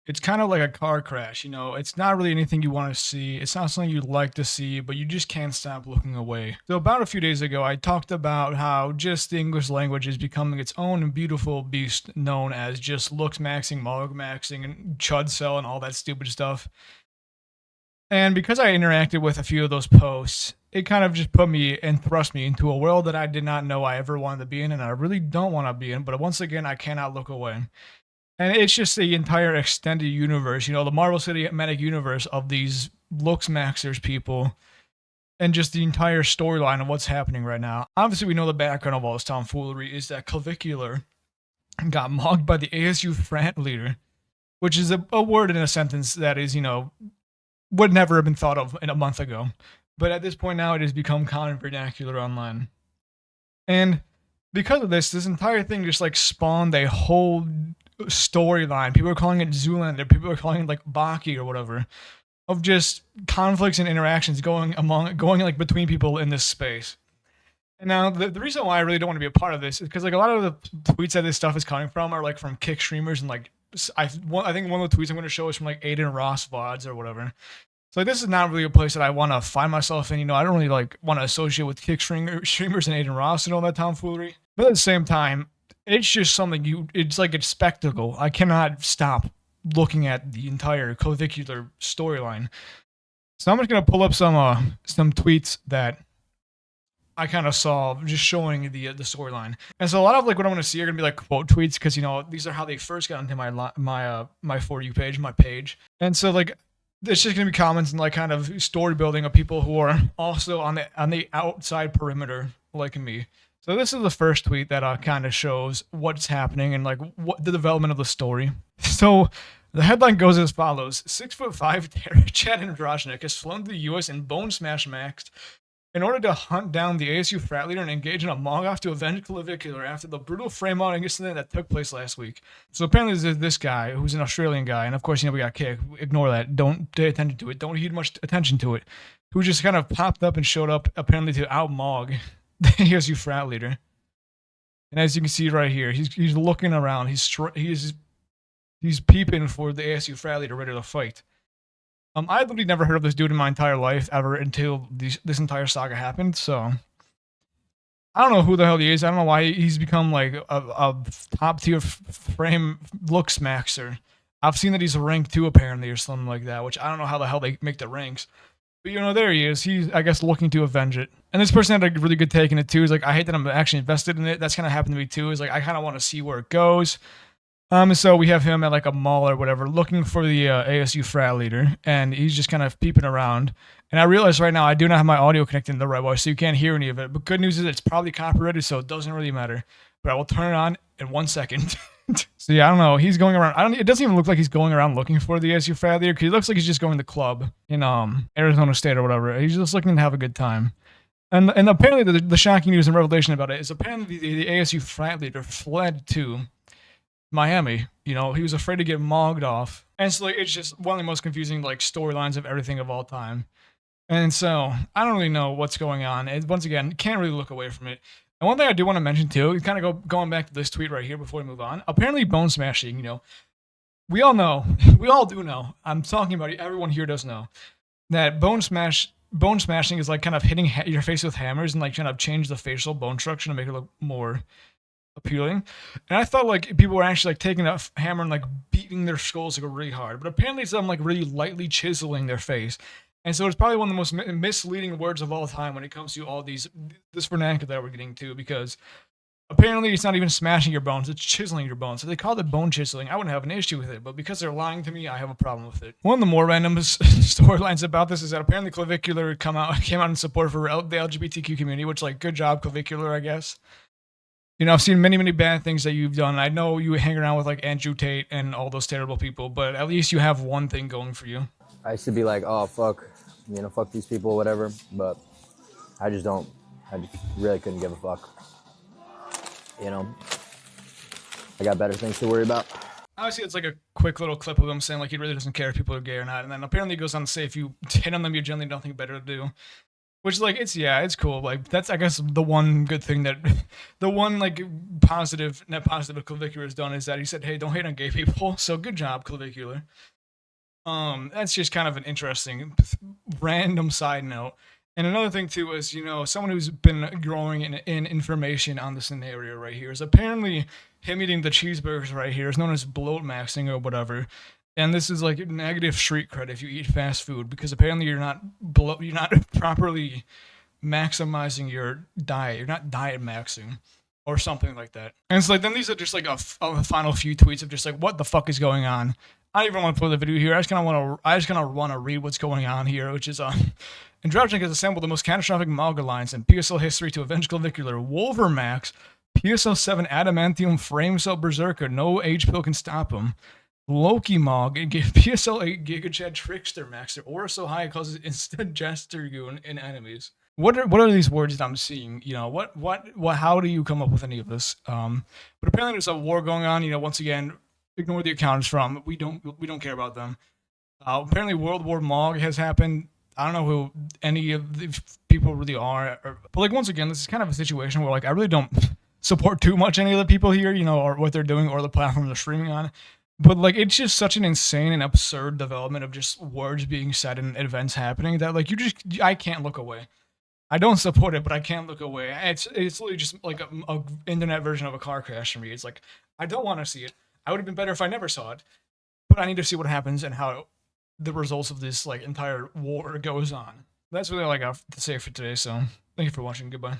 It's kind of like a car crash, you know? It's not really anything you want to see. It's not something you'd like to see, but you just can't stop looking away. So, about a few days ago, I talked about how just the English language is becoming its own beautiful beast known as just looks maxing, monologue maxing, and chud cell and all that stupid stuff. And because I interacted with a few of those posts, it kind of just put me and thrust me into a world that I did not know I ever wanted to be in, and I really don't want to be in, but once again, I cannot look away. And it's just the entire extended universe, you know, the Marvel Cinematic Universe of these looks maxers people, and just the entire storyline of what's happening right now. Obviously, we know the background of all this tomfoolery is that Clavicular got mocked by the ASU frat leader, which is a word in a sentence that is, you know, would never have been thought of in a month ago. But at this point now, it has become common vernacular online. And because of this entire thing just like spawned a whole storyline. People are calling it Zoolander. People are calling it like Baki or whatever, of just conflicts and interactions going like between people in this space. And now the reason why I really don't want to be a part of this is because like a lot of the tweets that this stuff is coming from are like from kick streamers and like I think one of the tweets I'm going to show is from like Aiden Ross VODs or whatever. So like, this is not really a place that I want to find myself in. You know, I don't really like want to associate with kick streamers and Aiden Ross and all that tomfoolery. But at the same time, it's just something it's like a spectacle. I cannot stop looking at the entire clavicular storyline. So I'm just gonna pull up some tweets that I kind of saw just showing the storyline. And so a lot of like what I'm gonna see are gonna be like quote tweets because you know these are how they first got into my For You page, my page. And so like it's just gonna be comments and like kind of story building of people who are also on the outside perimeter like me. So this is the first tweet that kind of shows what's happening and like what the development of the story. So the headline goes as follows: 6'5" Chad Androshnik has flown to the U.S. and bone smash maxed in order to hunt down the ASU frat leader and engage in a mog-off to avenge Clavicular after the brutal frame-out incident that took place last week. So apparently there's this guy who's an Australian guy, and of course, you know, we got kicked. Ignore that. Don't pay attention to it. Don't heed much attention to it. Who just kind of popped up and showed up apparently to out-mog the ASU frat leader. And as you can see right here, he's looking around. He's peeping for the ASU frat leader ready to fight. I literally never heard of this dude in my entire life ever until this entire saga happened. So I don't know who the hell he is. I don't know why he's become like a top tier frame looks maxer. I've seen that he's a rank 2 apparently or something like that, which I don't know how the hell they make the ranks. But you know, there he is. He's, I guess, looking to avenge it. And this person had a really good take in it too. He's like, I hate that I'm actually invested in it. That's kind of happened to me too. Is like, I kind of want to see where it goes. So we have him at like a mall or whatever, looking for the ASU frat leader, and he's just kind of peeping around. And I realize right now I do not have my audio connected in the right way, so you can't hear any of it. But good news is it's probably copyrighted, so it doesn't really matter. But I will turn it on in 1 second. So yeah, I don't know. He's going around. It doesn't even look like he's going around looking for the ASU frat leader because he looks like he's just going to the club in Arizona State or whatever. He's just looking to have a good time. And apparently the shocking news and revelation about it is apparently the ASU frat leader fled to Miami. You know, he was afraid to get mogged off. And so like, it's just one of the most confusing like storylines of everything of all time. And so I don't really know what's going on. And once again, can't really look away from it. And one thing I do want to mention too, is kind of going back to this tweet right here before we move on. Apparently bone smashing, you know, we all know, we all do know, I'm talking about it, everyone here does know, that bone smashing is like kind of hitting your face with hammers and like trying to change the facial bone structure to make it look more appealing. And I thought like people were actually like taking a hammer and like beating their skulls like really hard, but apparently it's them like really lightly chiseling their face. And so it's probably one of the most misleading words of all time when it comes to all this vernacular that we're getting to, because apparently it's not even smashing your bones, it's chiseling your bones. So they call it bone chiseling. I wouldn't have an issue with it, but because they're lying to me, I have a problem with it. One of the more random storylines about this is that apparently Clavicular came out in support for the LGBTQ community, which like good job Clavicular, I guess. You know, I've seen many, many bad things that you've done. I know you hang around with like Andrew Tate and all those terrible people, but at least you have one thing going for you. I used to be like, oh, fuck, you know, fuck these people, whatever. But I just don't. I just really couldn't give a fuck. You know, I got better things to worry about. Obviously, it's like a quick little clip of him saying like he really doesn't care if people are gay or not. And then apparently he goes on to say if you hit on them, you generally nothing better to do. Which like it's cool. Like that's I guess the one good thing that the one like positive net positive Clavicular has done is that he said, "Hey, don't hate on gay people." So good job, Clavicular. That's just kind of an interesting random side note. And another thing too is, someone who's been growing in information on the scenario right here is apparently him eating the cheeseburgers right here is known as bloat maxing or whatever. And this is like negative street cred if you eat fast food because apparently you're not properly maximizing your diet. You're not diet maxing or something like that. And it's like then these are just like a final few tweets of just like what the fuck is going on. I don't even want to play the video here. I just kind of want to read what's going on here, which is Androgynic has assembled the most catastrophic Mog alliance in PSL history to avenge Clavicular. Wolvermax, PSL 7 Adamantium Frame Cell Berserker. No H pill can stop him. Loki Mog, PSL 8 Gigachad Trickster Maxer. Aura so high it causes instant Jester Goon in enemies. What are these words that I'm seeing? How do you come up with any of this? But apparently there's a war going on. Once again, ignore where the account is from. We don't care about them. Apparently World War Mog has happened. I don't know who any of the people really are, but like once again, this is kind of a situation where like I really don't support too much any of the people here, or what they're doing or the platform they're streaming on. But like it's just such an insane and absurd development of just words being said and events happening that like I can't look away. I don't support it, but I can't look away. It's literally just like a internet version of a car crash for me. It's like I don't want to see it. I would have been better if I never saw it, but I need to see what happens and how the results of this like entire war goes on. That's really all I got to say for today. So thank you for watching. Goodbye.